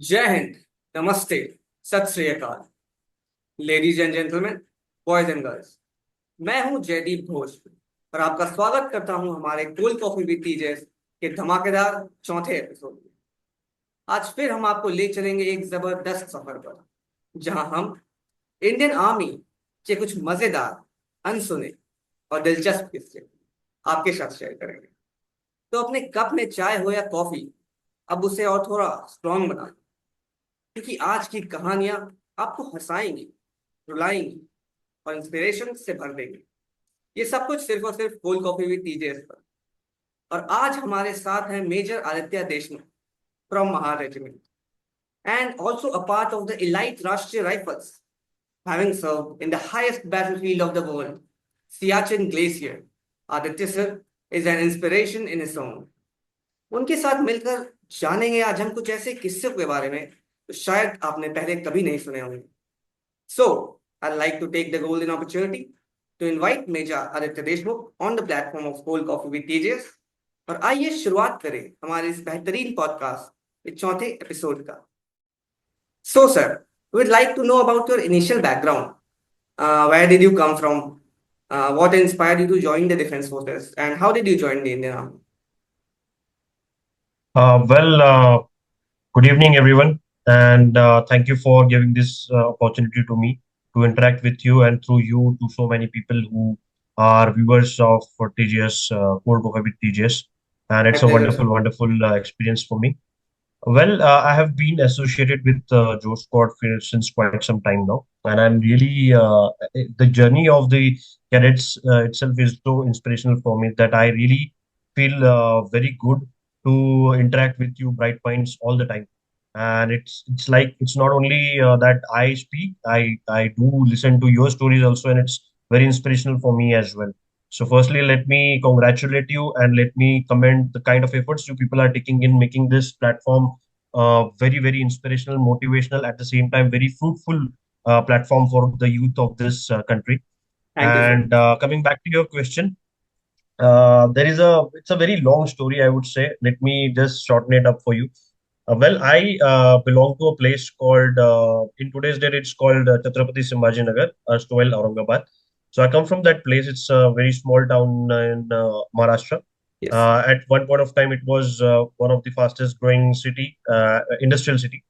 जय हिंद। नमस्ते। सत श्री अकाल। Ladies and gentleman, boys and girls, मैं हूं जयदीप घोष और आपका स्वागत करता हूं हमारे कोल्ड कॉफी विद टीजेस के धमाकेदार चौथे एपिसोड में। आज फिर हम आपको ले चलेंगे एक जबरदस्त सफर पर, जहां हम इंडियन आर्मी के कुछ मजेदार, अनसुने और दिलचस्प किस्से आपके साथ शेयर करेंगे। तो अपने कप में चाय हो या कॉफी, अब उसे और थोड़ा स्ट्रांग बनाएं, क्योंकि आज की कहानियां आपको हंसाएंगी, रुलाएंगी और इंस्पिरेशन से भर देंगी। ये सब कुछ सिर्फ और सिर्फ कोल्ड कॉफी विद टीजेएस पर। और आज हमारे साथ हैं major Aditya Deshmukh from Mahar regiment and also a part of the elite Rashtriya rifles, having served in the highest battlefield of the world, Siachen Glacier. Aditya sir is an inspiration in his own. उनके साथ मिलकर जानेंगे आज हम कुछ ऐसे किस्से के बारे में तो शायद आपने पहले कभी नहीं सुने होंगे। So, I'd like to take the golden opportunity to invite Major Aditya Deshmukh on the platform of Cold Coffee with TJS। और आइए शुरुआत करें हमारे इस बेहतरीन पॉडकास्ट इस चौथे एपिसोड का। So, sir, we'd like to know about your initial background. Where did you come from? What inspired you to join the defense forces, and how did you join the Indian Army? Well, good evening, everyone, and thank you for giving this opportunity to me to interact with you and through you to so many people who are viewers of TGS, Cold Coffee with TGS, and My it's a pleasure, wonderful, sir. wonderful experience for me. Well, I have been associated with Joe Squad since quite some time now, and I'm really the journey of the cadets itself is so inspirational for me that I really feel very good to interact with you, bright minds, all the time. And it's like it's not only that I speak, I do listen to your stories also, and it's very inspirational for me as well. So, firstly, let me congratulate you and let me commend the kind of efforts you people are taking in making this platform very, very inspirational, motivational, at the same time, very fruitful platform for the youth of this country. Thank you, sir. And coming back to your question, it's a very long story, I would say. Let me just shorten it up for you. I belong to a place called, in today's date, it's called Chhatrapati Sambhaji Nagar, Stowell, Aurangabad. So I come from that place. It's a very small town in Maharashtra. Yes. At one point of time, it was one of the fastest growing city, industrial city.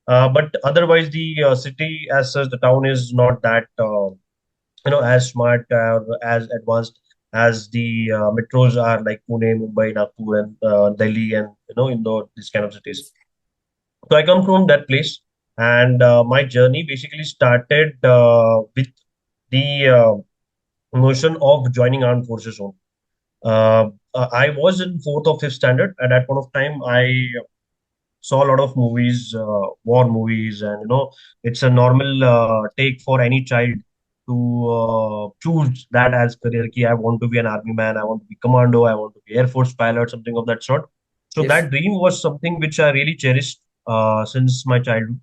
But otherwise, the city as such, the town is not that as smart or as advanced as the metros are like Pune, Mumbai, Nagpur, and Delhi, and Indore, these kind of cities. So I come from that place, and my journey basically started with the notion of joining armed forces only. I was in fourth or fifth standard. At that point of time, I saw a lot of movies, war movies, and it's a normal take for any child to choose that as career. Ki I want to be an army man, I want to be commando, I want to be air force pilot, something of that sort. So Yes. that dream was something which I really cherished since my childhood.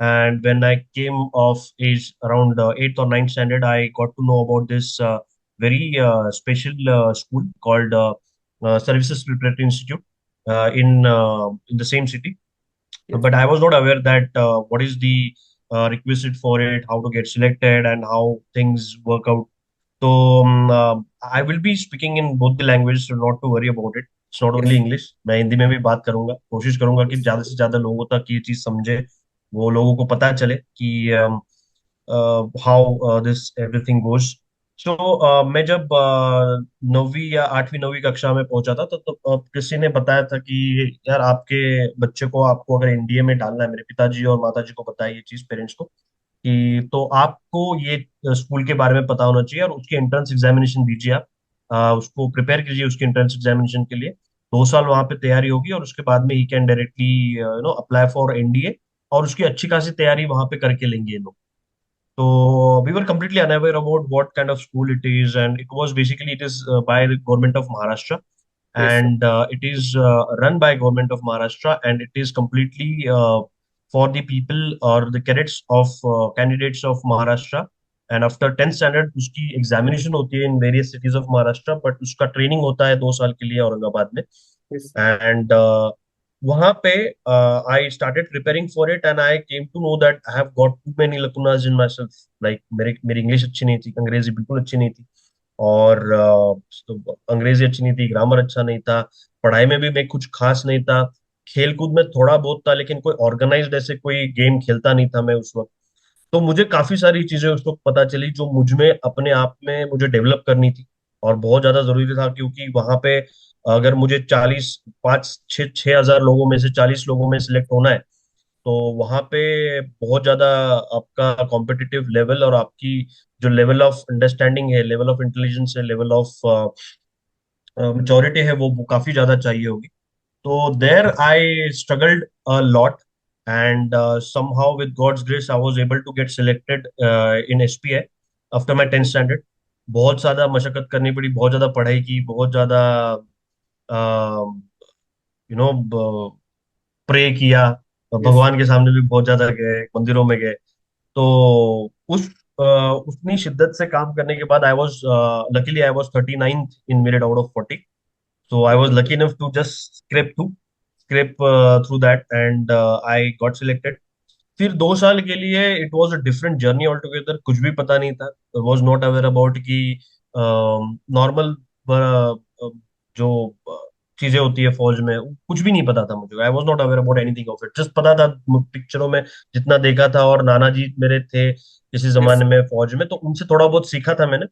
And when I came of age around eighth or ninth standard, I got to know about this very special school called Services Preparatory Institute in the same city, Yes. but I was not aware that what is the requisite for it, how to get selected, and how things work out. So I will be speaking in both the languages, so not to worry about it. It's not only Yes. English. मैं हिंदी में भी बात करूंगा, कोशिश करूंगा कि Yes. ज्यादा से ज्यादा लोगों तक ये चीज समझे, वो लोगों को पता चले कि हाउ दिस एवरीथिंग गोज. सो मैं जब नौवीं या आठवीं नौवीं कक्षा में पहुंचा था तो किसी ने बताया था कि यार आपके बच्चे को, आपको अगर एनडीए में डालना है, मेरे पिताजी और माताजी को बताया ये चीज पेरेंट्स को, कि तो आपको ये स्कूल के बारे में पता होना चाहिए और उसकी एंट्रेंस एग्जामिनेशन दीजिए आप. उसको प्रिपेयर कीजिए उसकी एंट्रेंस एग्जामिनेशन के लिए. 2 साल वहां पे तैयारी होगी और उसके बाद में he can directly apply for NDA, और उसकी अच्छी खासी तैयारी वहां पे करके लेंगे ये लोग. So we were completely unaware about what kind of school it is, and it is by the government of Maharashtra, Yes, sir. and it is run by government of Maharashtra, and it is completely for the people or the cadets of candidates of Maharashtra. And after 10th standard, उसकी examination होती है in various cities of Maharashtra, but उसका training होता है 2 साल के लिए औरंगाबाद में. Yes. And वहां पे I started preparing for it and I came to know that I have got too many lacunas in my self. Like मेरी मेरी इंग्लिश अच्छी नहीं थी, अंग्रेजी बिल्कुल अच्छी नहीं थी, और तो अंग्रेजी अच्छी नहीं थी, ग्रामर अच्छा नहीं था, पढ़ाई में भी मैं कुछ खास नहीं था, खेल कूद में थोड़ा बहुत था, लेकिन कोई ऑर्गेनाइज्ड ऐसे कोई गेम खेलता नहीं था मैं उस वक्त। तो मुझे काफी सारी चीजें उस वक्त पता चली जो मुझ में अपने आप में मुझे डेवलप करनी थी, और बहुत ज्यादा जरूरी था, क्योंकि वहां पे अगर मुझे 40 5 6 6 हजार लोगों में से 40 लोगों में सिलेक्ट होना है, तो वहां पे बहुत ज्यादा आपका कॉम्पिटिटिव लेवल और आपकी जो लेवल ऑफ अंडरस्टैंडिंग है, लेवल ऑफ इंटेलिजेंस है, लेवल ऑफ मेच्योरिटी है, वो काफी ज्यादा चाहिए होगी। So there I struggled a lot, and somehow with God's grace I was able to get selected in SPI after my 10th standard. बहुत ज्यादा मशक्कत करनी पड़ी, बहुत ज्यादा पढ़ाई की, बहुत ज्यादा यू नो प्रे किया, यस। भगवान के सामने भी बहुत ज्यादा गए, मंदिरों में गए। तो उस उतनी शिद्दत से काम करने के बाद I was luckily I was 39th in merit out of 40. So I was lucky enough to just scrape through that, and I got selected. फिर 2 साल के लिए it was a different journey all together, कुछ भी पता नहीं था, was not aware about कि नॉर्मल जो चीजें होती है फौज में, कुछ भी नहीं पता था मुझे। I was not aware about anything of it, just पता था पिक्चरों में जितना देखा था, और नाना जी मेरे थे किसी यस। जमाने में फौज में, तो उनसे थोड़ा बहुत सीखा था मैंने।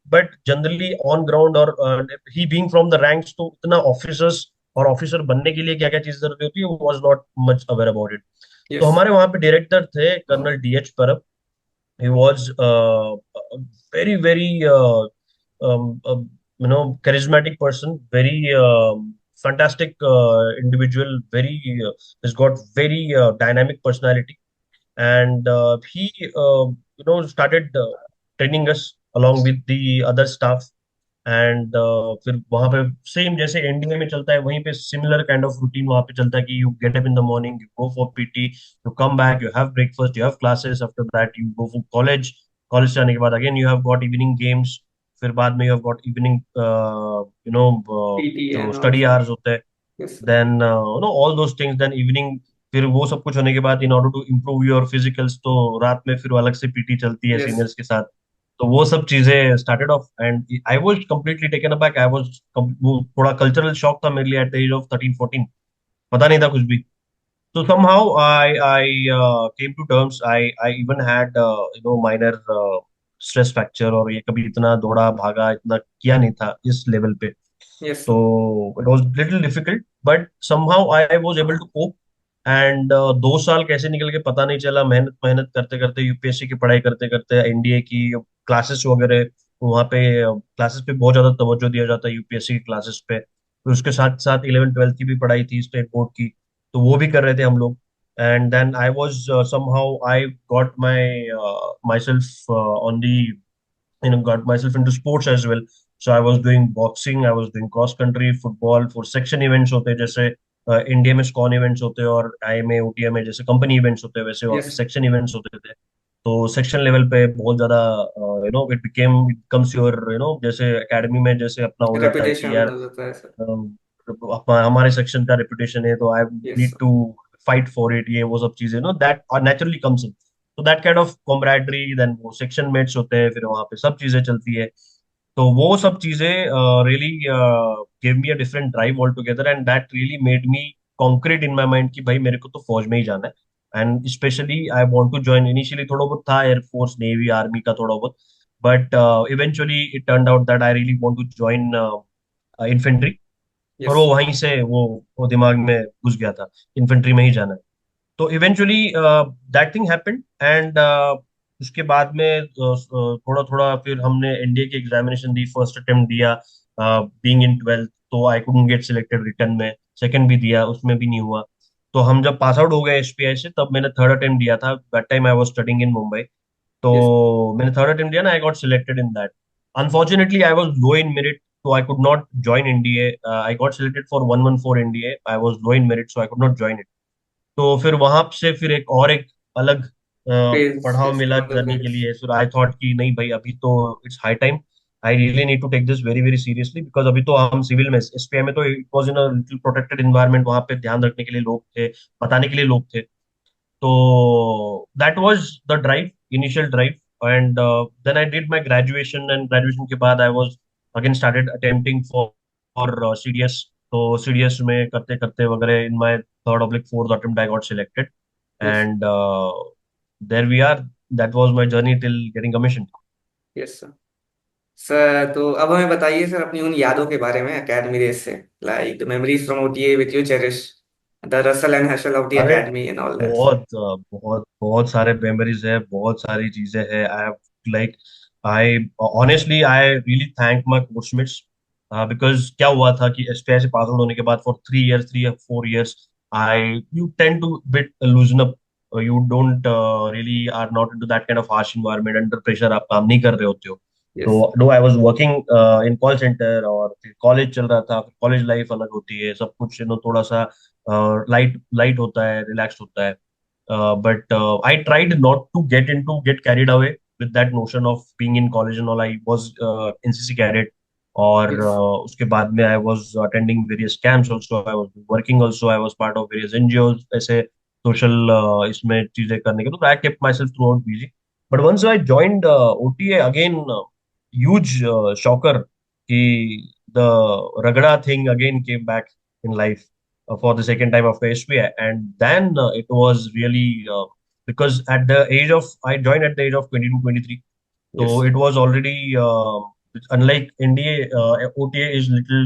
बट जनरली ऑन ग्राउंड, और ही बीइंग फ्रॉम द रैंक्स, तो उतना ऑफिसर्स और ऑफिसर बनने के लिए क्या क्या चीजें जरूरत होती है, was not much aware about it. तो यस। हमारे वहां पे डायरेक्टर थे कर्नल डीएच परब. He was very very charismatic person, very fantastic individual, very has got very dynamic personality, and he started training us along with the other staff. And फिर वहां पे same जैसे India में चलता है, वहीं पे सिमिलर काइंड ऑफ रूटीन वहां पे चलता है कि you get up in the morning, you go for PT, you come back, you have breakfast, you have classes, after that you go for college, college से आने के बाद again you have got evening games, फिर बाद में you have got evening PT जो and study also. Hours होते हैं, yes. Then all those things, then evening. फिर वो सब कुछ होने के बाद in order to improve your physicals, तो रात में फिर अलग से पीटी चलती है यस। सीनियर्स के साथ। तो वो सब चीजें started off, and I was completely taken aback. I was, वो थोड़ा कल्चरल शॉक था मेरे लिए एट द एज ऑफ 13 14, पता नहीं था कुछ भी। तो somehow I came to terms. I even had minor stress fracture, और ये कभी इतना दौड़ा भागा इतना किया नहीं था इस लेवल पे। यस। तो it was little difficult, but somehow I was able to cope. And 2 साल कैसे निकल के पता नहीं चला, मेहनत मेहनत करते करते, यूपीएससी की पढ़ाई करते करते, एनडीए की क्लासेस वगैरह, वहाँ पे क्लासेस पे बहुत ज्यादा तवज्जो दिया जाता है यूपीएससी की क्लासेस पे। फिर उसके साथ साथ 11th 12th की भी पढ़ाई थी स्टेट बोर्ड की, तो वो भी कर रहे थे हम लोग। And then I was somehow I got my self on the, got myself into sports as well. So I was doing boxing, I was doing cross country, football, for section events होते हैं जैसे India में स्कॉन events होते हैं, और IMA OTA में जैसे company events होते हैं, वैसे वहाँ पे यस। सेक्शन इवेंट्स होते थे। तो सेक्शन लेवल पे बहुत ज्यादा इट बिकम्स योर जैसे एकेडमी में जैसे अपना हो जाता है कि रेपुटेशन यार हो जाता है सर। हमारे सेक्शन का रेपुटेशन है, तो I yes. Need to fight for it, ये वो सब चीजें दैट नेचुरली कम्स इन। तो that kind of camaraderie, then वो सेक्शन मेट्स होते हैं, फिर वहाँ पे सब चीजें चलती है। तो वो सब चीजें really give me a different drive all together, and that really made me concrete in my mind कि भाई मेरे को तो फौज में ही जाना है। And specially I want to join, initially थोड़ा बहुत था एयरफोर्स नेवी आर्मी का थोड़ा बहुत, but eventually it turned out that I really want to join infantry. और यस। वो वहीं से वो दिमाग में घुस गया था, इन्फेंट्री में ही जाना है। तो eventually that thing happened, and उसके बाद में थोड़ा थोड़ा फिर हमने एनडीए की एग्जामिनेशन दी, फर्स्ट अटेम्प्ट दिया बीइंग इन 12th, तो I couldn't get selected return में। सेकंड भी दिया, उसमें भी नहीं हुआ। तो हम जब पास आउट हो गए एसपीआई से, तब मैंने थर्ड अटेम्प्ट दिया था, that time I was studying in Mumbai. तो यस। मैंने थर्ड अटेम्प्ट दिया ना, आई got selected in that. Unfortunately I was low in merit, so I could not join NDA. I got selected for 114 NDA. I was low in merit, so I could not join it. तो फिर वहां से फिर एक अलग phase पड़ाव phase मिला मतलब जर्नी के फेज। लिए। फिर आई थॉट कि नहीं भाई, अभी तो it's high time I really need to take this very very seriously, because अभी तो हम सिविल में एसपीआई में, तो it was in a little protected environment, वहां पे ध्यान रखने के लिए लोग थे, बताने के लिए लोग थे। तो that was the drive, initial drive. And then I did my graduation, and graduation के बाद I was again started attempting for CDS. तो सीडीएस में करते करते वगैरह in my third oblique fourth attempt I got selected, yes. And there we are. That was my journey till getting commission. Yes sir. Sir तो अब हमें बताइए sir अपनी उन यादों के बारे में एकेडमी डेज से, like the memories from OTA which you cherish, the rustle and hustle of the अरे academy and all that sir. बहुत बहुत बहुत सारे मेमोरीज है, बहुत सारी चीजें हैं। I have like, I honestly I really thank my coachmates, because क्या हुआ था कि एसपीआई से पास आउट होने के बाद for 3 years, 3 or 4 years, I you tend to bit loosen up. You don't really are not into that kind of harsh environment, under pressure आप काम नहीं कर रहे होते हो। यस। तो no, I was working in call centre, और फिर कॉलेज चल रहा था। कॉलेज लाइफ अलग होती है, सब कुछ थोड़ा सा लाइट लाइट होता है, रिलैक्स होता है। But I tried not to get carried away with that notion of being in college and all. I was NCC cadet, और यस। उसके बाद में I was attending various camps also. I was working also. I was part of various NGOs, ऐसे social इसमें चीजें करने के, तो I kept myself throughout busy. But once I joined OTA again, huge shocker कि the ragada thing again came back in life for the second time after SPI. And then it was really because at the age of, I joined at the age of 22, 23. So yes. it was already, unlike NDA, OTA is little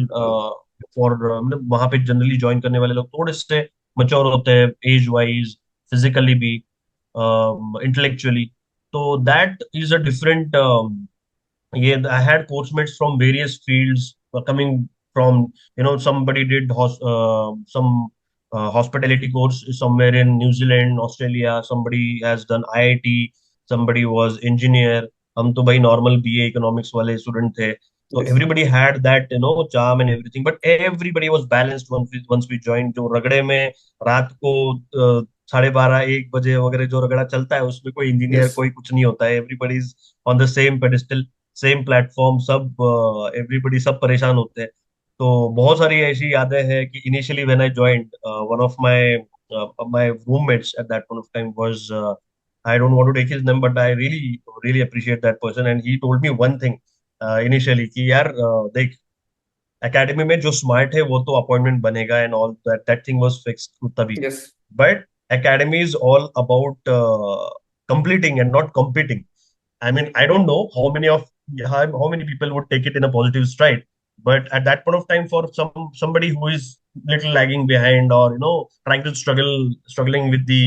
for, मतलब वहाँ पे generally join करने वाले लोग थोड़े से mature होते हैं, एज वाइज, फिजिकली भी, इंटेलेक्चुअली। तो that is a different, yeah, I had course mates from various fields, coming from, somebody did some hospitality course somewhere in New Zealand, Australia. Somebody has done IIT. Somebody was engineer. हम तो भाई normal BA economics वाले student थे। तो yes. Everybody had that charm and everything, but everybody was balanced once we join. जो रगड़े में रात को 12:30 1 बजे वगैरह जो रगड़ा चलता है, उसमें कोई इंजीनियर यस। कोई कुछ नहीं होता है। Everybody is on the same pedestal, same platform, सब एवरीबडी, सब परेशान होते हैं। तो बहुत सारी ऐसी यादें हैं कि initially when I joined, one of my roommates at that point of time was, I don't want to take his name, but I really really appreciate that person, and he told me one thing initially कि यार, देख, academy में जो smart है वो तो appointment बनेगा and all that, that thing was fixed तभी। Yes. But academy is all about completing and not competing. I mean, I don't know how many people would take it in a positive stride, but at that point of time, for somebody who is little lagging behind, or trying to struggling with the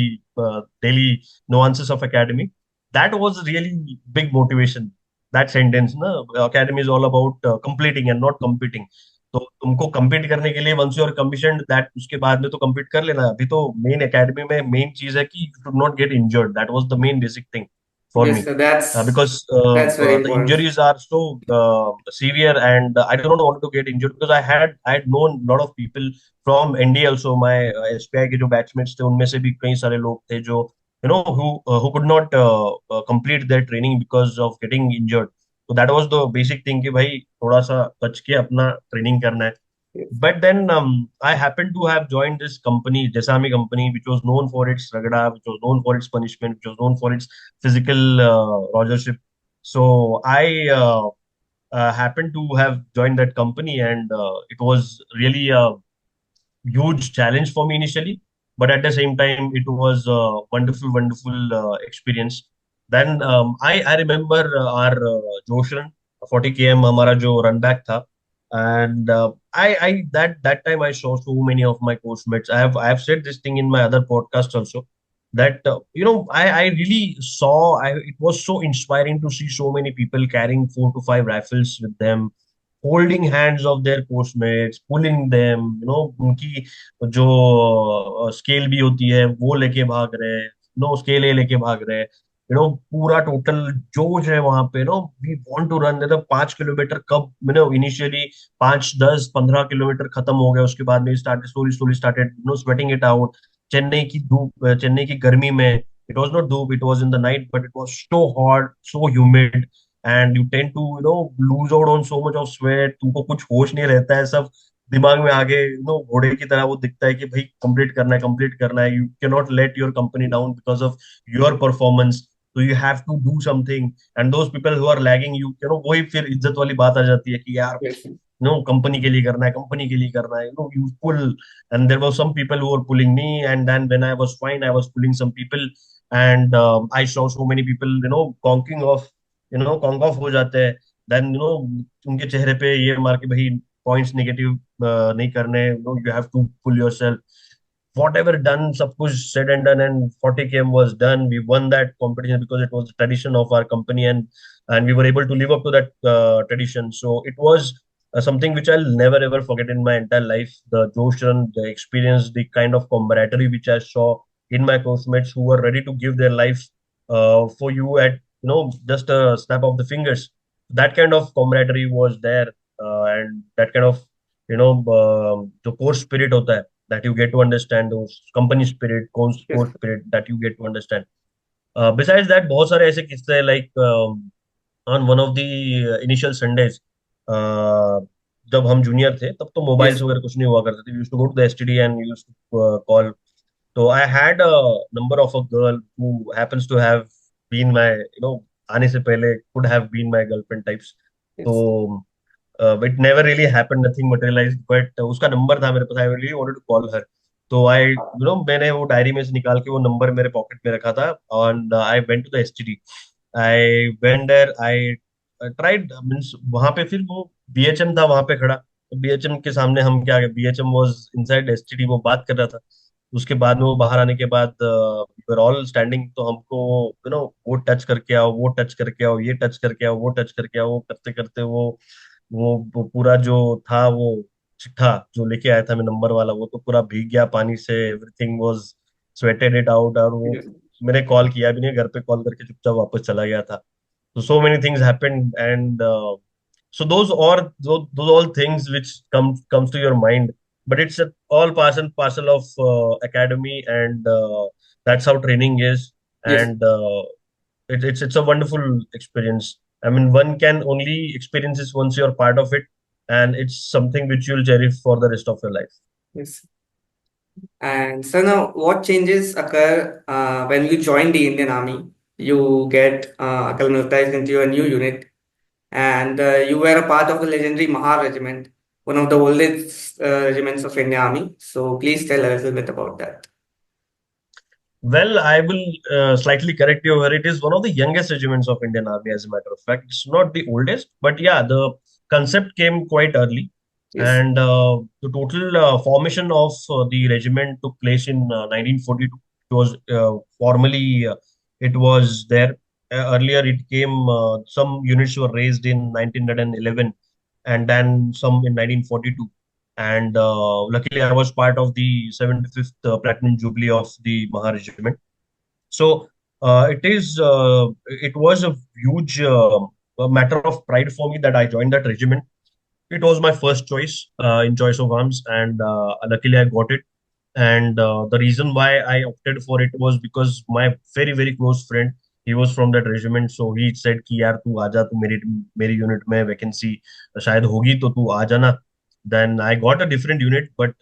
daily nuances of academy, that was really big motivation. That sentence, na, academy is all about completing and not competing. तो तुमको compete करने के लिए, once you are commissioned, that उसके बाद में तो compete कर लेना। अभी तो मेन academy में मेन चीज है कि you should not get injured. That was the main basic thing for Yes, me, sir, because that's very the important. injuries are so severe, and I don't want to get injured, because I had known a lot of people from NDA also. My SPI के जो batchmates थे, उनमें से भी कई सारे लोग थे जो who could not complete their training because of getting injured. So that was the basic thing कि भाई थोड़ा सा बच के अपना ट्रेनिंग करना है। Yes. But then I happened to have joined this company, Desami company, which was known for its ragada, which was known for its punishment, which was known for its physical rogership. So I happened to have joined that company, and it was really a huge challenge for me initially, but at the same time, it was a wonderful, wonderful experience. Then I remember our Joshan 40 km हमारा जो run back था, and I that time I saw so many of my course mates. I have said this thing in my other podcast also, that I really saw, it was so inspiring to see so many people carrying 4 to 5 rifles with them, holding hands of their course mates, pulling them, उनकी जो scale भी होती है वो लेके भाग रहे हैं, स्केल लेके भाग रहे हैं, पूरा टोटल जोश है वहां पे। We want to run, 5 kilometre कब, इनिशियली 5, 10, 15 किलोमीटर खत्म हो गया, उसके बाद में start slowly slowly started sweating it out. Chennai की धूप, चेन्नई की गर्मी में, इट वाज नॉट धूप, it was in the night, but it was so hot, so humid. and you tend to lose out on so much of sweat. तुमको कुछ होश नहीं रहता है, सब दिमाग में आगे घोड़े की तरह वो दिखता है कि भाई कंप्लीट करना है. You can not let your company down because of your performance. तो you have to do something. And those people who are lagging, वही फिर इज्जत वाली बात आ जाती है कि यार Yes. कंपनी के लिए करना है, कंपनी के लिए करना है. You pull. And there was some people who were pulling me, and then when I was fine, I was pulling some people. And I saw so many people conk off हो जाते हैं. Then उनके चेहरे पे ये मार के भाई पॉइंट्स नेगेटिव नहीं करने. You have to pull yourself. Whatever done, सब कुछ said and done, and 40 km was done. We won that competition because it was a tradition of our company, and we were able to live up to that tradition. So it was something which I'll never ever forget in my entire life. The Josh run, the experience, the kind of camaraderie which I saw in my coachmates who were ready to give their life for you at just a snap of the fingers. That kind of camaraderie was there, and that kind of the core spirit hota hai, that you get to understand, those company spirit, Yes. core spirit that you get to understand. Besides that, बहुत सारे ऐसे किस्से हैं, like on one of the initial Sundays, uh, जब हम junior थे तब तो मोबाइल्स Yes. वगैरह कुछ नहीं हुआ करते थे. Use to go to the STD and use to call. तो I had a number of a girl who happens to have been my आने से पहले could have been my girlfriend types. तो Yes. It never really happened, nothing materialised, but उसका नंबर था मेरे पास. I really wanted to call her. तो आई मैंने वो डायरी में से निकाल के वो नंबर मेरे पॉकेट में रखा था. And I went to the STD. I went there. I tried means वहां पे फिर वो बीएचएम था वहां पे खड़ा. तो बीएचएम के सामने हम क्या, बीएचएम वाज इनसाइड एसटीडी, वो बात कर रहा था. उसके बाद में वो बाहर आने के बाद वी वर ऑल स्टैंडिंग. तो हमको वो टच करके आओ, वो टच करके आओ, ये टच करके आओ, वो टच करके आओ, वो करते करते वो पूरा जो था वो चिट्ठा जो लेके आया था मैं नंबर वाला, वो तो पूरा भीग गया पानी से. Everything was sweated it out. और वो Yes. मैंने कॉल किया भी नहीं, घर पे कॉल करके चुपचाप वापस चला गया था. तो so many things happened, and so those all things which comes to your mind. But it's all part and parcel of academy, and that's how training is. Yes. And it's a wonderful experience. I mean, one can only experience this once you're part of it, and it's something which you'll cherish for the rest of your life. Yes. And so now, what changes occur when you join the Indian Army? You get acclimatized into a new unit, and you were a part of the legendary Mahar Regiment, one of the oldest regiments of Indian Army. So please tell a little bit about that. Well, I will slightly correct you here. It is one of the youngest regiments of Indian Army, as a matter of fact. It's not the oldest, but yeah, the concept came quite early, Yes. and the total formation of the regiment took place in 1942. It was formally it was there. Earlier, it came. Some units were raised in 1911, and then some in 1942. And luckily, I was part of the 75th Platinum Jubilee of the Mahar Regiment. So it was a huge a matter of pride for me that I joined that regiment. It was my first choice in choice of arms, and luckily I got it. And the reason why I opted for it was because my very close friend, he was from that regiment, so he said कि यार तू आजा, तू मेरी unit में vacancy शायद होगी तो तू आ जाना. Then I got a different unit, but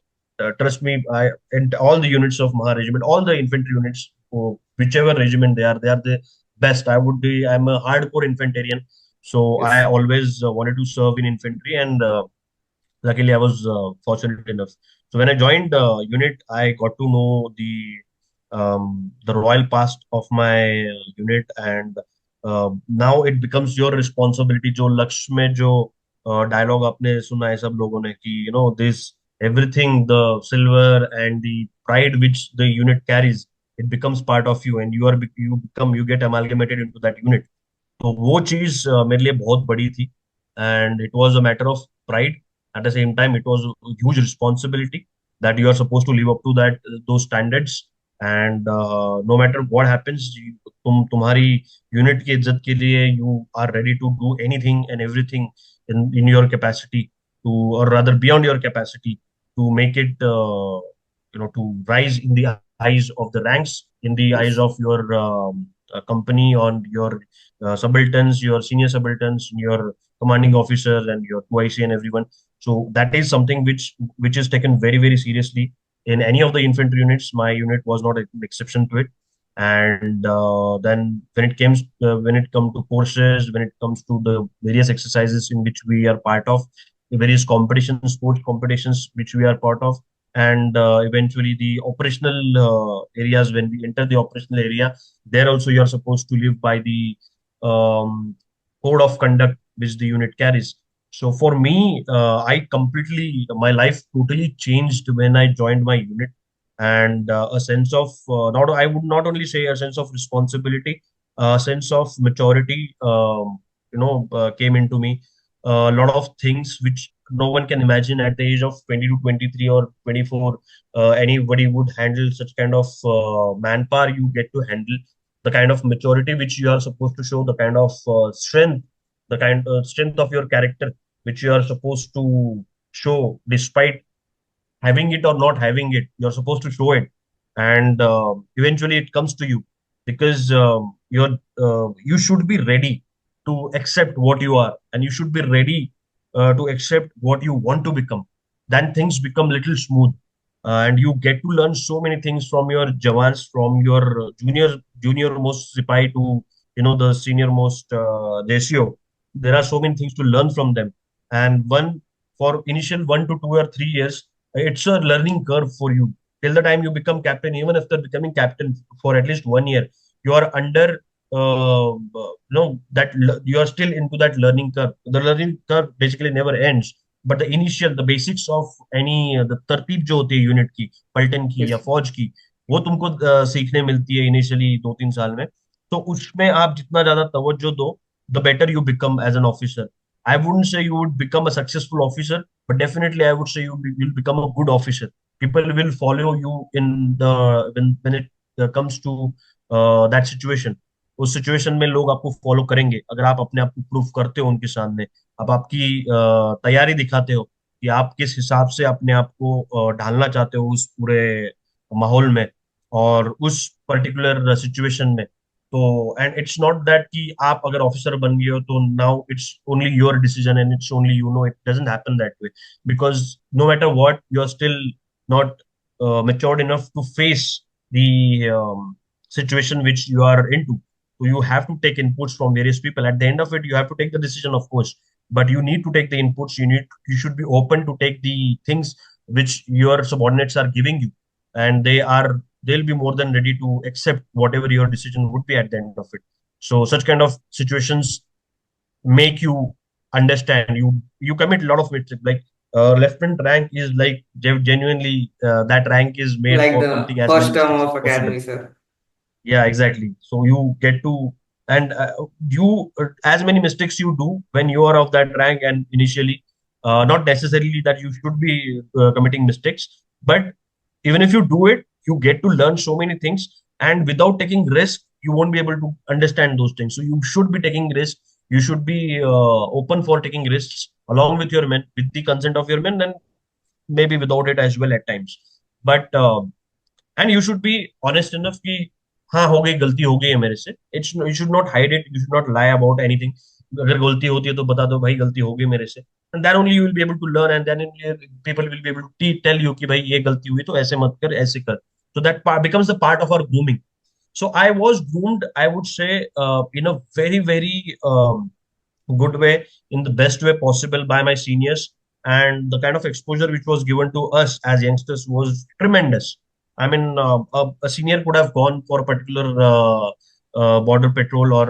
trust me, I and all the units of Mahar Regiment, all the infantry units, whichever regiment they are the best. I'm a hardcore infantryman, so I Yes. always wanted to serve in infantry, and luckily I was fortunate enough. So when I joined unit, I got to know the royal past of my unit, and now it becomes your responsibility. जो लक्ष्य में जो dialogue आपने सुना है सब लोगों ने कि this everything, the silver and the pride which the unit carries, it becomes part of you, and you get amalgamated into that unit. तो वो चीज मेरे लिए बहुत बड़ी थी, and it was a matter of pride. At the same time it was huge responsibility that you are suppose to live up to that those standards. And no matter what happens, तुम्हारी unit की इज्जत के लिए you are ready to do anything and everything in your capacity to, or rather beyond your capacity, to make it to rise in the eyes of the ranks, in the eyes Yes. of your company, on your subalterns, your senior subalterns, your commanding officers, and your 2IC and everyone. So that is something which is taken very very seriously in any of the infantry units. My unit was not an exception to it. And then when it comes to courses, when it comes to the various exercises in which we are part of, the various competitions, sports competitions which we are part of, and eventually the operational areas, when we enter the operational area, there also you are supposed to live by the um, code of conduct which the unit carries. So for me, my life totally changed when I joined my unit. And a sense of not I would not only say a sense of responsibility, a sense of maturity, came into me. A lot of things which no one can imagine at the age of 20 to 23 or 24, anybody would handle such kind of manpower you get to handle, the kind of maturity which you are supposed to show, the kind of the kind of strength of your character which you are supposed to show despite having it or not having it. You're supposed to show it, and eventually it comes to you, because you should be ready to accept what you are, and you should be ready to accept what you want to become. Then things become little smooth, and you get to learn so many things from your jawans, from your junior most sipai to the senior most desio. There are so many things to learn from them. And for initial 1 to 2 or 3 years, it's a learning curve for you till the time you become captain. Even after becoming captain for at least 1 year, you are under you are still into that learning curve. The learning curve basically never ends, but the basics of any the तरतीब जो होती है unit की, पलटन की या Yes. फौज की, वो तुमको सीखने मिलती है इनिशियली 2-3 साल में. तो उसमें आप जितना ज्यादा तवज्जो दो, the better you become as an officer. I wouldn't say you would become a successful officer, but definitely I would say you'll become a good officer. People will follow you when it comes to that situation. उस situation में लोग आपको follow करेंगे अगर आप अपने आप को प्रूव करते हो उनके सामने. आप आपकी तैयारी दिखाते हो कि आप किस हिसाब से अपने आप को ढालना चाहते हो उस पूरे माहौल में और उस पर्टिकुलर सिचुएशन में. तो एंड इट्स नॉट दैट कि आप अगर ऑफिसर बन गए हो तो now it's only your decision and it's only you no. It doesn't happen that way, because no matter what you are still not matured enough to face the situation which you are into. So you have to take inputs from various people. At the end of it, you have to take the decision, of course, but you need to take the inputs. You should be open to take the things which your subordinates are giving you, and they'll be more than ready to accept whatever your decision would be at the end of it. So such kind of situations make you understand. You commit a lot of mistakes. Like lieutenant rank is like genuinely that rank is made Like for the committing as many first term mistakes as of possible. academy, sir. Yeah, exactly. So you get to, and you as many mistakes you do when you are of that rank and initially, not necessarily that you should be committing mistakes, but even if you do it, you get to learn so many things, and without taking risk, you won't be able to understand those things. So you should be taking risks. You should be open for taking risks along with your men, with the consent of your men, and maybe without it as well at times. But and you should be honest enough कि हाँ हो गई, गलती हो गई है मेरे से. It's you should not hide it, you should not lie about anything. अगर गलती होती है तो बता दो भाई गलती हो गई मेरे से, and then only you will be able to learn, and then people will be able to tell you कि भाई ये गलती हुई तो ऐसे मत कर, ऐसे कर. So that part becomes a part of our grooming. So I was groomed, I would say, in a very very good way, in the best way possible by my seniors. And the kind of exposure which was given to us as youngsters was tremendous. I mean, a senior could have gone for a particular border patrol or,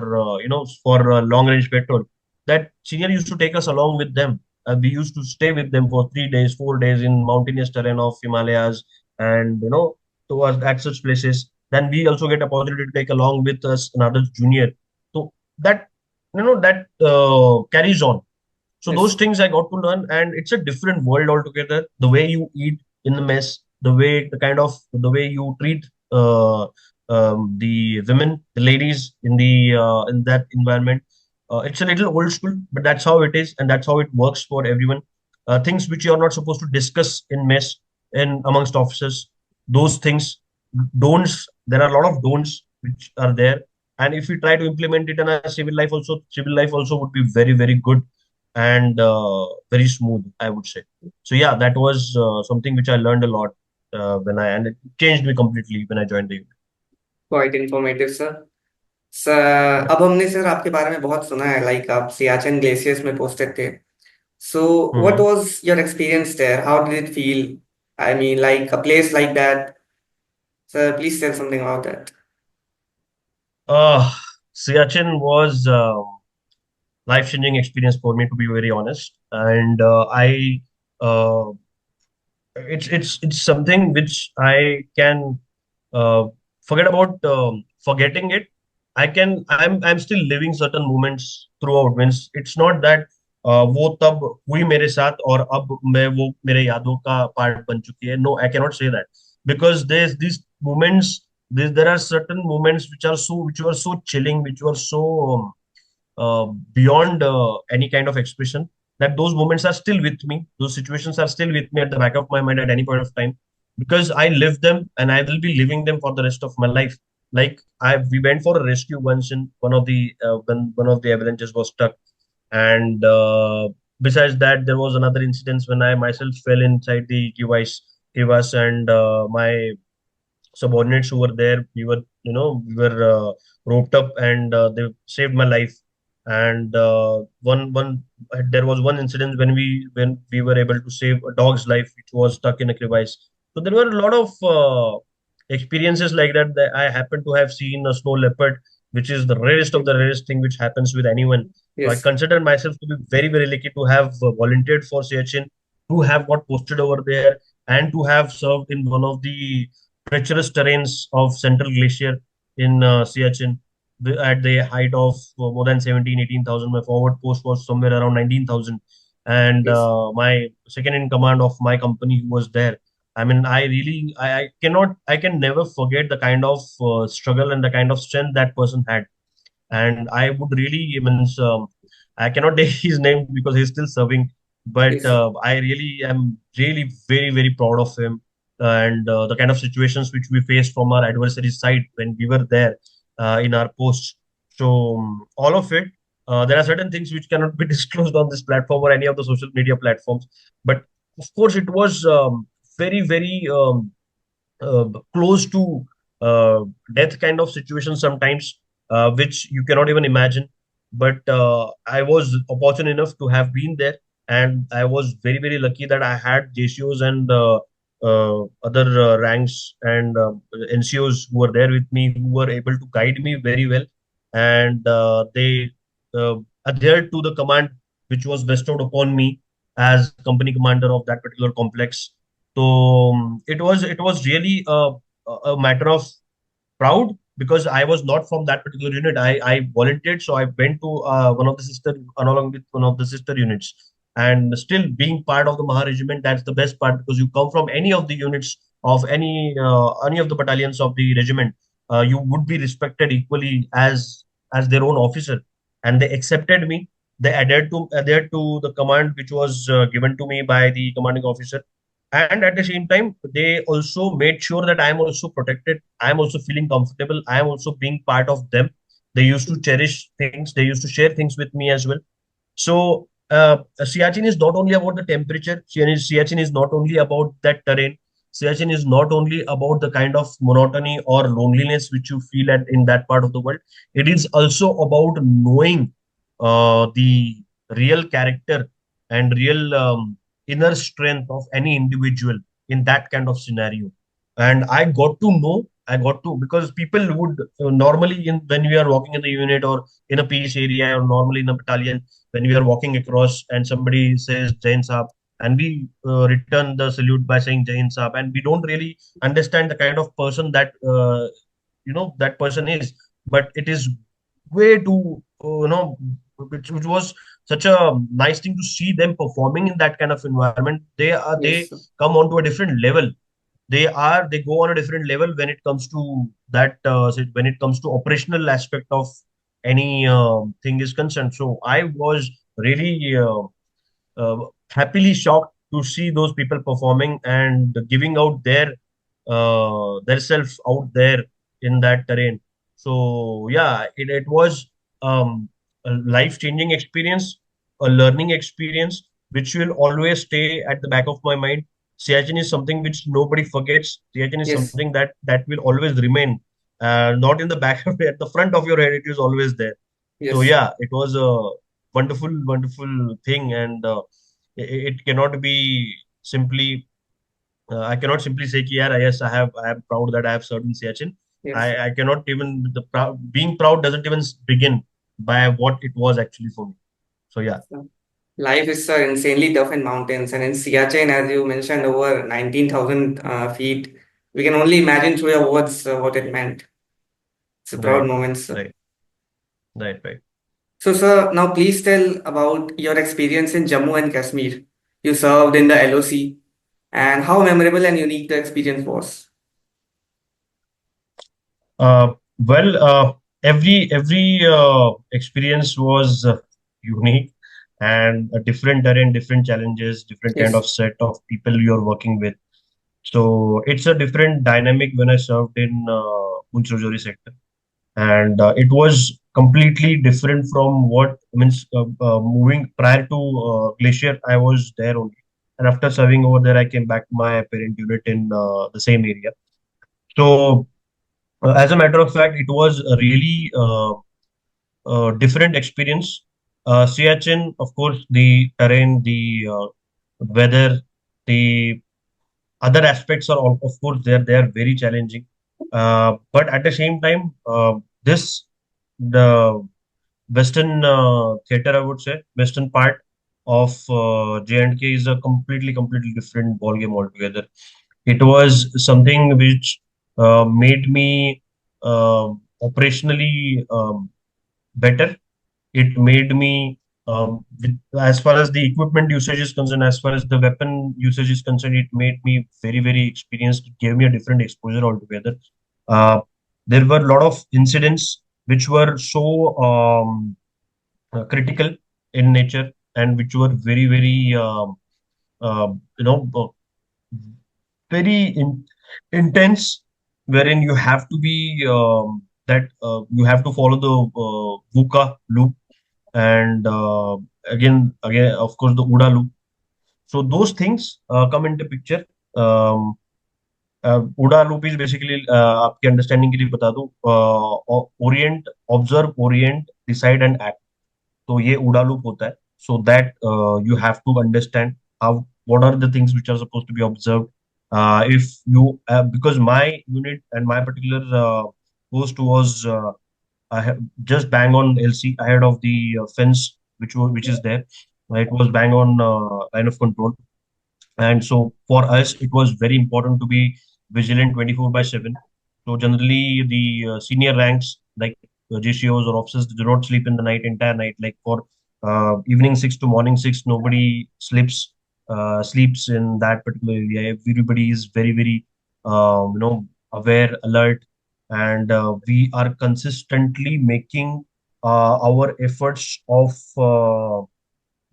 for long range patrol. That senior used to take us along with them. We used to stay with them for 3 days, 4 days in mountainous terrain of Himalayas, and, towards at such places. Then we also get a opportunity to take along with us another junior. So that that carries on. So those Yes. things I got to learn, and it's a different world altogether. The way you eat in the mess, the way you treat the women, the ladies in that environment. It's a little old school, but that's how it is, and that's how it works for everyone. Things which you are not supposed to discuss in mess and amongst officers. Those things, don'ts. There are a lot of don'ts which are there, and if we try to implement it in a civil life also would be very very good and very smooth, I would say. So yeah, that was something which I learned a lot when I and it changed me completely when I joined the unit. Quite informative sir. Sir Yeah. अब हमने sir आपके बारे में बहुत सुना है, like आप Siachen glaciers में पोस्टेड थे। So what Hmm. Was your experience there, how did it feel? I mean like a place like that. Sir please tell something about that. Uh, Siachen was life-changing experience for me, to be very honest. And I it's something which I can forget about forgetting it. I'm still living certain moments throughout. Means it's not that वो तब हुई मेरे साथ और अब मैं वो मेरे यादों का पार्ट बन चुकी है. No, I cannot say that because there's these moments. There are certain moments which were so chilling, which were so beyond any kind of expression, that those moments are still with me. Those situations are still with me at the back of my mind at any point of time because I live them and I will be living them for the rest of my life. Like we went for a rescue once in one of the when one of the avalanches was stuck, and besides that, there was another incident when I myself fell inside the crevasse, and my subordinates who were there, we were roped up, and they saved my life. And there was one incident when we were able to save a dog's life which was stuck in a crevice. So there were a lot of experiences like that, that I happened to have seen a snow leopard, which is the rarest of the rarest thing which happens with anyone. So I yes. consider myself to be very very lucky to have volunteered for Siachen, to have got posted over there, and to have served in one of the treacherous terrains of Central Glacier in Siachen at the height of more than 17, 18,000. My forward post was somewhere around 19,000. And yes. my second in command of my company who was there. I mean, I can never forget the kind of struggle and the kind of strength that person had. And I would really means I cannot take his name because he's still serving, but yes. I really am really very very proud of him and the kind of situations which we faced from our adversary side when we were there in our posts. So all of it, there are certain things which cannot be disclosed on this platform or any of the social media platforms, but of course it was very very close to uh, death kind of situation sometimes, which you cannot even imagine. But I was opportune enough to have been there, and I was very, very lucky that I had JCOs and other ranks and NCOs who were there with me, who were able to guide me very well, and they uh, adhered to the command which was bestowed upon me as company commander of that particular complex. So it was really a matter of proud because I was not from that particular unit. I volunteered, so I went to one of the sister along with one of the sister units, and still being part of the Mahar Regiment. That's the best part because you come from any of the units of any of the battalions of the regiment, you would be respected equally as their own officer, and they accepted me. They adhered to the command which was given to me by the commanding officer, and at the same time they also made sure that I am also protected, I am also feeling comfortable, I am also being part of them. They used to cherish things, they used to share things with me as well. So Siachen is not only about the temperature. Siachen is not only about that terrain. Siachen is not only about the kind of monotony or loneliness which you feel in that part of the world. It is also about knowing the real character and real inner strength of any individual in that kind of scenario. And I got to, because people would normally, when we are walking in the unit or in a peace area or normally in a battalion, when we are walking across and somebody says Jain Saab, and we return the salute by saying Jain Saab, and we don't really understand the kind of person that that person is. But it is way too which was such a nice thing to see them performing in that kind of environment. They yes. come onto a different level. They go on a different level when it comes to that when it comes to operational aspect of any thing is concerned. So I was really happily shocked to see those people performing and giving out their self out there in that terrain. So yeah, it was a life-changing experience, a learning experience, which will always stay at the back of my mind. Siachen is something which nobody forgets. Siachen is Yes, something that will always remain, not in the back of at the front of your head. It is always there. So yes. yeah, it was a wonderful, wonderful thing, and it cannot be simply I cannot simply say, ki, "Yeah, yes, I am proud that I have served in Siachen." Yes. I cannot even being proud doesn't even begin by what it was actually for me. So yeah, So, life is insanely tough in mountains, and in Siachen, as you mentioned, over 19,000 feet. We can only imagine through your words what it meant. It's a proud right, moment, sir. right, right. So, sir, now please tell about your experience in Jammu and Kashmir. You served in the LOC, and how memorable and unique the experience was. Uh, well, every experience was unique and a different terrain, different challenges, different kind Yes, of set of people you're working with. So it's a different dynamic when I served in Poonch Rajouri sector. And it was completely different from what means moving prior to Glacier. I was there only, and after serving over there, I came back to my parent unit in the same area. So, as a matter of fact, it was a really different experience. Siachen, of course, the terrain, the weather, the other aspects are of course they are very challenging, but at the same time this the western theater, I would say western part of J&K is a completely different ball game altogether. It was something which made me operationally better. It made me as far as the equipment usage is concerned, as far as the weapon usage is concerned, it made me very experienced. It gave me a different exposure altogether. uh, there were a lot of incidents which were so critical in nature and which were very uh, you know uh, very intense, wherein you have to be that you have to follow the VUCA loop, and again of course the OODA loop. So those things come into picture. um, OODA loop is basically आपके understanding के लिए बता दूं, Orient, observe, Orient, decide and act. तो ये OODA loop होता है, so that you have to understand how what are the things which are supposed to be observed. If you because my unit and my particular post was I have just bang on LC ahead of the fence which is there. It was bang on line of control, and so for us it was very important to be vigilant 24 by 7. So generally the senior ranks like GCOs or officers do not sleep in the night, entire night. Like for evening 6 to morning 6, nobody sleeps in that particular area. Everybody is very aware, alert, and we are consistently making our efforts of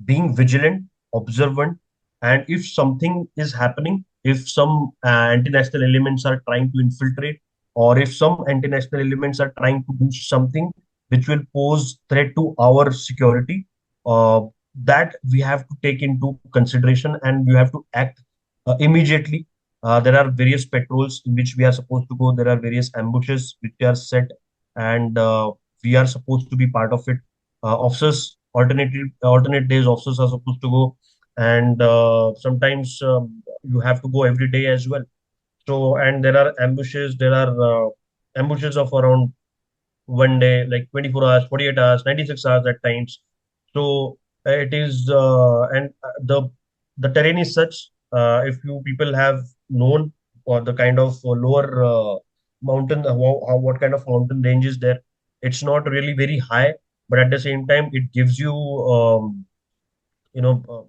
being vigilant, observant, and if something is happening, if some anti-national elements are trying to infiltrate, or if some anti-national elements are trying to do something which will pose threat to our security, uh, that we have to take into consideration and you have to act immediately. There are various patrols in which we are supposed to go. There are various ambushes which are set, and we are supposed to be part of it. Alternate days officers are supposed to go, and sometimes you have to go every day as well. So, and there are ambushes. There are ambushes of around one day, like 24 hours, 48 hours, 96 hours at times. So it is, and the terrain is such. If you people have known or the kind of lower mountain, what kind of mountain range is there, it's not really very high, but at the same time, it gives you, you know,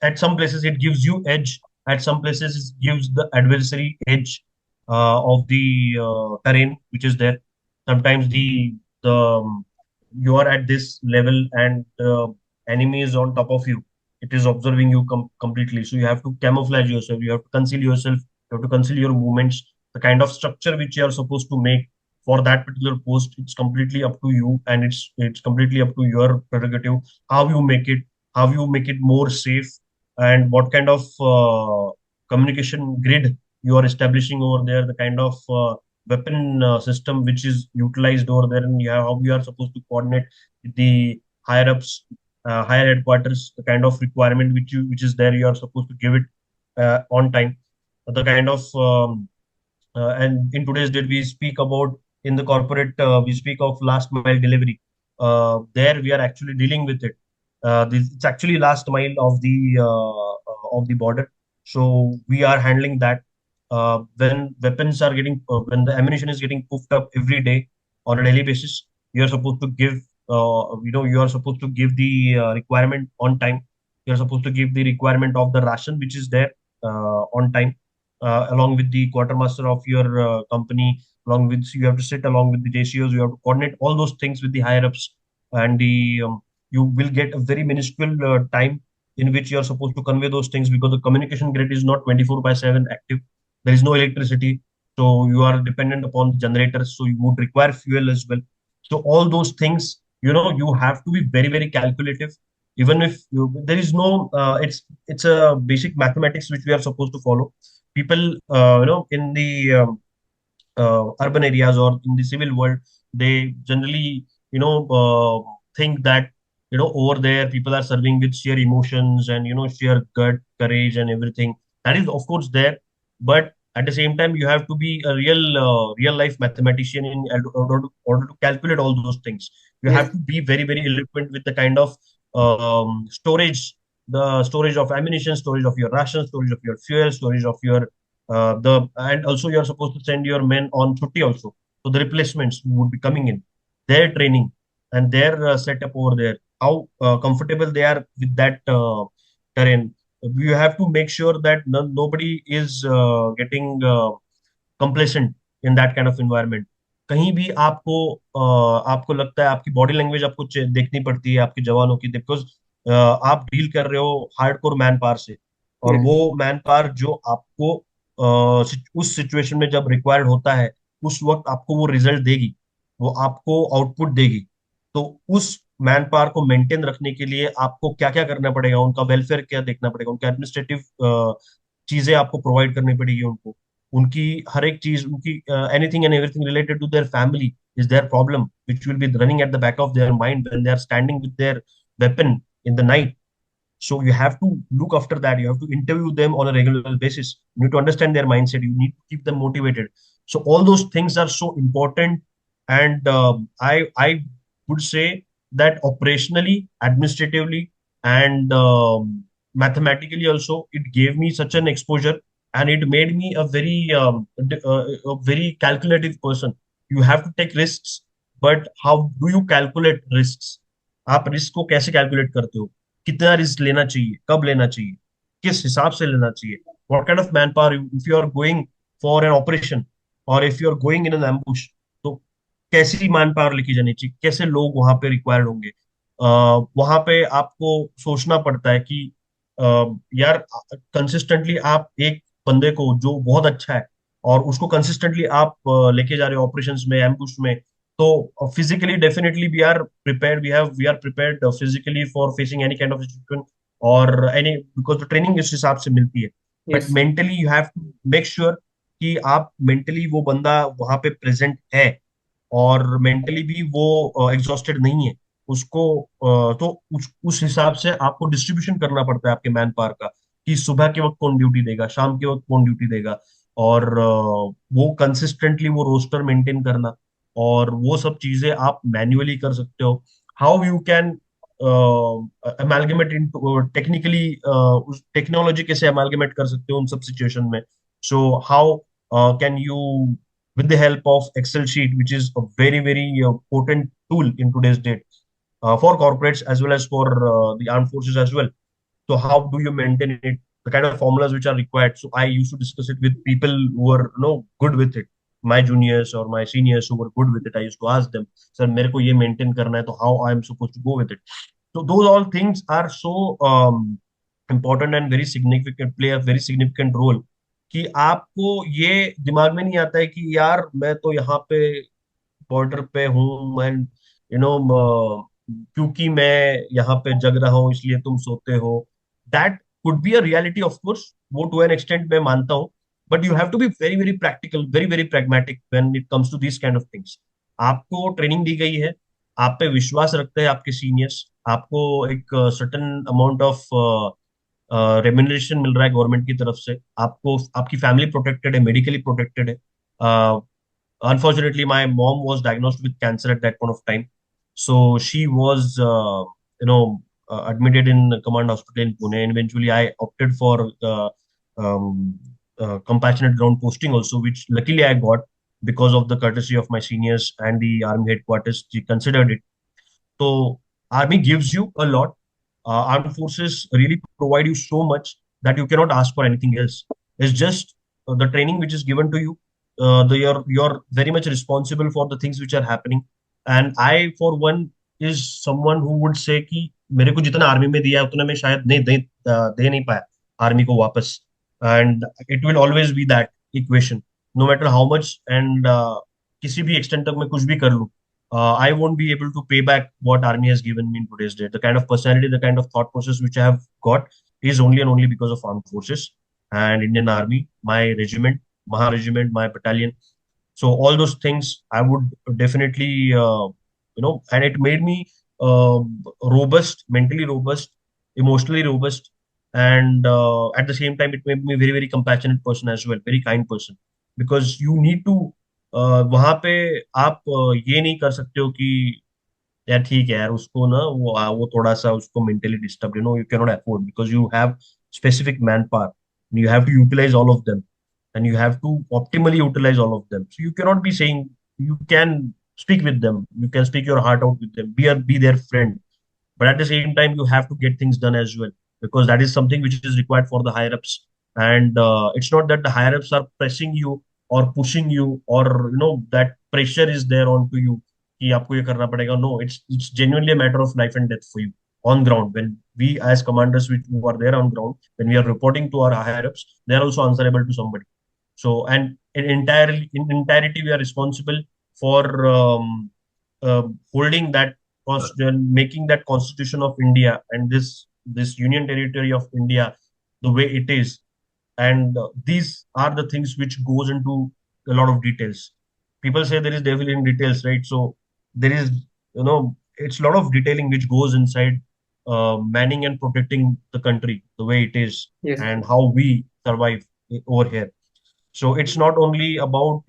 at some places it gives you edge. At some places it gives the adversary edge of the terrain which is there. Sometimes the you are at this level and enemy is on top of you. It is observing you completely, so you have to camouflage yourself, you have to conceal yourself, you have to conceal your movements, the kind of structure which you are supposed to make. for that particular post. It's completely up to you, and it's completely up to your prerogative how you make it, how you make it more safe, and what kind of communication grid you are establishing over there, the kind of weapon system which is utilized over there, and how you are supposed to coordinate with the higher ups, higher headquarters, the kind of requirement which is there, you are supposed to give it on time. The kind of and in today's date, we speak about in the corporate, we speak of last mile delivery. There we are actually dealing with it. It's actually last mile of the border. So we are handling that. When weapons are getting, when the ammunition is getting puffed up every day on a daily basis, you are supposed to give, you are supposed to give the requirement on time. You are supposed to give the requirement of the ration which is there on time, along with the quartermaster of your company, along with you have to sit along with the JCOs, you have to coordinate all those things with the higher ups, and the you will get a very minuscule time in which you are supposed to convey those things, because the communication grid is not 24 by 7 active. There is no electricity, so you are dependent upon the generators, so you would require fuel as well. So all those things, you have to be very, very calculative. Even if there is no, it's a basic mathematics which we are supposed to follow. People, in the urban areas or in the civil world, they generally, think that, over there people are serving with sheer emotions and, sheer gut, courage, and everything. That is, of course, there. But at the same time, you have to be a real life mathematician in order to calculate all those things. You Yes, have to be very, very eloquent with the kind of storage, the storage of ammunition, storage of your ration, storage of your fuel, storage of your the and also you are supposed to send your men on duty also. So the replacements who would be coming in, their training and their setup over there, how comfortable they are with that terrain. You have to make sure that nobody is getting complacent in that kind of environment. कहीं भी आपको लगता है, आपकी body language आपको देखनी पड़ती है आपके जवानों की, बिकॉज आप डील कर रहे हो हार्डकोर मैन पावर से, और yes, वो मैन पावर जो आपको उस सिचुएशन में जब रिक्वायर्ड होता है, उस वक्त आपको वो रिजल्ट देगी, वो आपको आउटपुट देगी। तो उस मैन पावर को मेंटेन रखने के लिए आपको क्या क्या करना पड़ेगा, उनका वेलफेयर क्या देखना पड़ेगा, उनका एडमिनिस्ट्रेटिव चीजें आपको प्रोवाइड करनी पड़ेगी उनको, उनकी हर एक चीज, उनकी anything and everything related to their family is their problem which will be running at the back of their mind when they are standing with their weapon in the night. So you have to look after that. You have to interview them on a regular basis. You need to understand their mindset. You need to keep them motivated. So all those things are so important. And I would say that operationally, administratively, and mathematically also, it gave me such an exposure, and it made me a very calculative person. You have to take risks, but how do you calculate risks? आप risk को कैसे calculate करते हो, कितना risk लेना चाहिए, कब लेना चाहिए, किस हिसाब से लेना चाहिए, what kind of man power, if you are going for an operation or if you are going in an ambush, तो कैसी मैन पावर लेके जानी चाहिए, कैसे लोग वहां पे रिक्वायर्ड होंगे। वहां पे आपको सोचना पड़ता है कि यार, कंसिस्टेंटली आप एक बंदे को जो बहुत अच्छा है और उसको कंसिस्टेंटली आप लेके जा रहे हो ऑपरेशंस में, एम्बुश में, तो physically definitely we are prepared physically for facing any kind of situation, और एनी, बिकॉज तो ट्रेनिंग इस हिसाब से मिलती है। But yes, mentally you have to make sure कि आप मेंटली वो बंदा वहां पे प्रेजेंट है, और मेंटली भी वो एग्जॉस्टेड नहीं है उसको। तो उस हिसाब से आपको डिस्ट्रीब्यूशन करना पड़ता है आपके मैन पावर का, कि सुबह के वक्त कौन ड्यूटी देगा, शाम के वक्त कौन ड्यूटी देगा, और वो कंसिस्टेंटली वो रोस्टर मेंटेन करना, और वो सब चीजें आप मैन्युअली कर सकते हो। How you can amalgamate in technically, technology कैसे अमेलगेमेट कर सकते हो उन सब सिचुएशन में। So how can you, with the help of Excel sheet, which is a very, very potent tool in today's date, for corporates as well as for the armed forces as well. So how do you maintain it? The kind of formulas which are required. So I used to discuss it with people who were, good with it. My juniors or my seniors who were good with it. I used to ask them, "Sir, मेरे को ये maintain करना है, तो how I am supposed to go with it?" So those all things are so important and very significant, play a very significant role, कि आपको ये दिमाग में नहीं आता है कि यार मैं तो यहाँ पे बॉर्डर पे हूँ एंड यू नो क्योंकि मैं यहाँ पे जग रहा हूँ इसलिए तुम सोते हो, that could be a reality of course, वो टू एन एक्सटेंट मैं मानता हूँ, but you have to be very very practical, very very pragmatic when it comes to this kind of things. आपको ट्रेनिंग दी गई है, आप पे विश्वास रखते हैं आपके सीनियर्स, आपको एक सर्टेन अमाउंट ऑफ रेम्यूनरेशन मिल रहा है गवर्नमेंट की तरफ से, आपको आपकी फैमिली प्रोटेक्टेड है, मेडिकली प्रोटेक्टेड है। Unfortunately, my mom was diagnosed with cancer at that point of time. So she was, admitted in Command Hospital in Pune. And eventually, I opted for um, compassionate ground posting also, which luckily I got because of the courtesy of my seniors and the army headquarters. They considered it. So army gives you a lot. Armed forces really provide you so much that you cannot ask for anything else. It's just the training which is given to you. You're very much responsible for the things which are happening. And I, for one, is someone who would say कि मेरे को जितना army में दिया है उतना मैं शायद दे नहीं पाया आर्मी को वापस. And it will always be that equation. No matter how much and किसी भी extent तक मैं कुछ भी कर लूं, I won't be able to pay back what army has given me in today's date. The kind of personality, the kind of thought process which I have got is only and only because of armed forces and Indian Army, my regiment, Mahar Regiment, my battalion. So all those things I would definitely, and it made me robust, mentally robust, emotionally robust, and at the same time, it made me very, very compassionate person as well, very kind person, because you need to वहां पे आप ये नहीं कर सकते हो कि यार ठीक है यार उसको ना वो थोड़ा सा उसको mentally disturb, you can not afford because you have specific manpower, you have to utilise all of them and you have to optimally utilize all of them. So you cannot be saying, you can speak with them, you can speak your heart out with them, be their friend, but at the same time you have to get things done as well, because that is something which is required for the higher ups. And it's not that the higher ups are pressing you or pushing you, or that pressure is there onto you कि आपको ये करना पड़ेगा. No, it's genuinely a matter of life and death for you on ground. When we as commanders who are there on ground, when we are reporting to our higher ups, they are also answerable to somebody. So, and in entirety we are responsible for holding that making that constitution of India and this union territory of India the way it is. And these are the things which goes into a lot of details. People say there is devil in details, right? So there is, it's a lot of detailing which goes inside manning and protecting the country the way it is, Yes. and how we survive over here. So it's not only about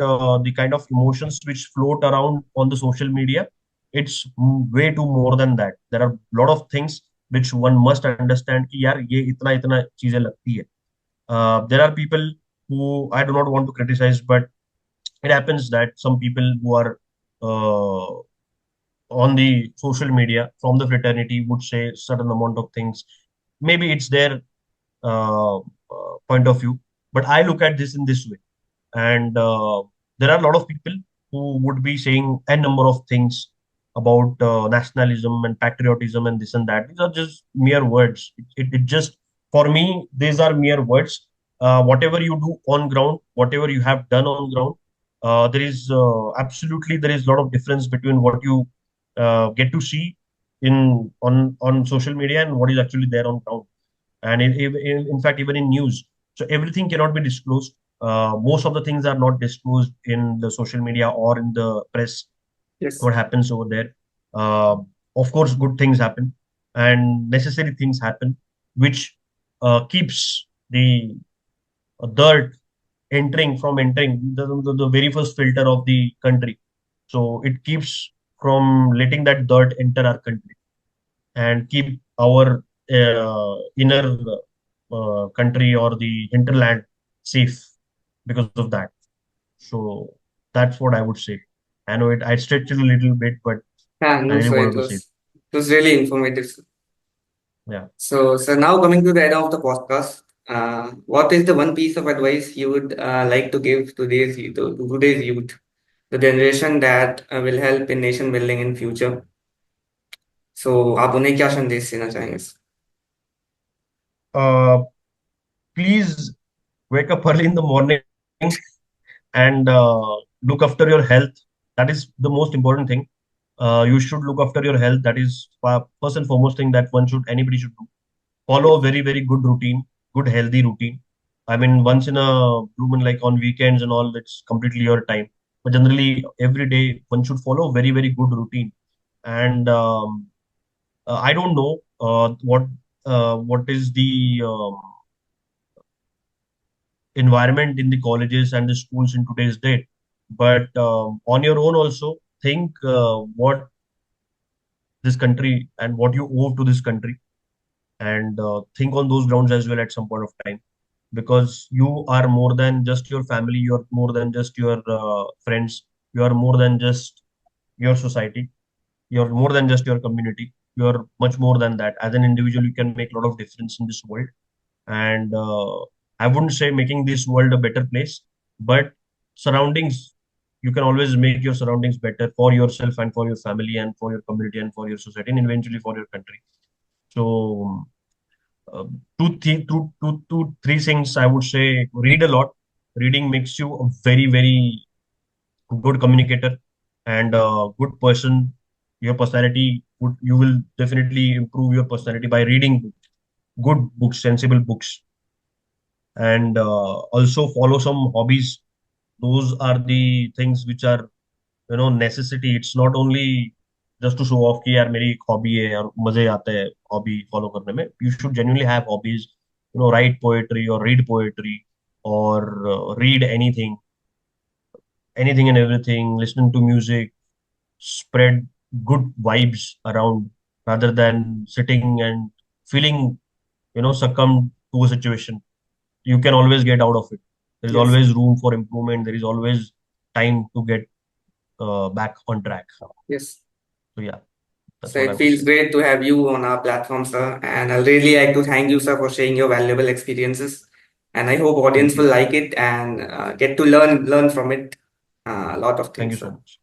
the kind of emotions which float around on the social media. It's way too more than that. There are a lot of things which one must understand कि यार ये इतना इतना चीजें लगती है. There are people who I do not want to criticize, but it happens that some people who are uh, on the social media from the fraternity would say certain amount of things. Maybe it's their point of view, but I look at this in this way. And there are a lot of people who would be saying a number of things about nationalism and patriotism and this and that. These are just mere words. It just, for me, these are mere words. Whatever you do on ground, whatever you have done on ground, there is absolutely, there is a lot of difference between what you get to see on social media and what is actually there on ground. And in fact, even in news, so everything cannot be disclosed. Most of the things are not disclosed in the social media or in the press, Yes. what happens over there. uh, of course good things happen and necessary things happen, which keeps the dirt entering the very first filter of the country. So it keeps from letting that dirt enter our country and keep our inner country or the hinterland safe because of that. So that's what I would say. I know I stretched it a little bit, but Yeah, I no, really so wanted to say it. it was really informative. Yeah. So now coming to the end of the podcast, what is the one piece of advice you would like to give to today's youth, the generation that will help in nation building in future? So आप उन्हें क्या संदेश देना चाहेंगे? Uh, Please wake up early in the morning and look after your health. That is the most important thing. You should look after your health. That is first and foremost thing that anybody should do. Follow a Yes. very, very good routine, good, healthy routine. I mean, once in a blue moon, like on weekends and all, it's completely your time. But generally, every day, one should follow a very, very good routine. And I don't know what is the environment in the colleges and the schools in today's date. But on your own, also think what this country and what you owe to this country, and think on those grounds as well at some point of time, because you are more than just your family, you are more than just your friends, you are more than just your society, you're more than just your community, you're much more than that. As an individual, you can make a lot of difference in this world. And I wouldn't say making this world a better place, but surroundings, you can always make your surroundings better for yourself and for your family and for your community and for your society and eventually for your country. So uh, three things I would say: read a lot. Reading makes you a very, very good communicator and a good person. Your personality would you will definitely improve your personality by reading good books, sensible books, and also follow some hobbies. Those are the things which are necessity. It's not only just to show off कि यार मेरी एक hobby है और मजे आते हैं hobby follow करने में. You should genuinely have hobbies, write poetry or read poetry, or read anything and everything, listening to music, spread good vibes around rather than sitting and feeling succumbed to a situation. You can always get out of it. There is Yes. always room for improvement. There is always time to get back on track. Yes. So yeah, that's So what I it would feels say. great to have you on our platform, sir. And I'll really like to thank you, sir, for sharing your valuable experiences. And I hope Thank audience will you. like it and get to learn from it a lot of Thank you things, so sir. much.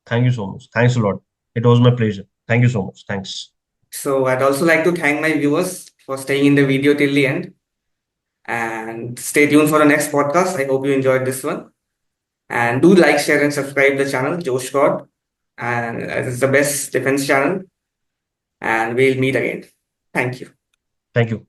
Thank you so much. Thanks a lot. It was my pleasure. Thank you so much. Thanks. So I'd also like to thank my viewers for staying in the video till the end. And stay tuned for the next podcast. I hope you enjoyed this one. And do like, share, and subscribe the channel, Josh God. And it's the best defense channel. And we'll meet again. Thank you. Thank you.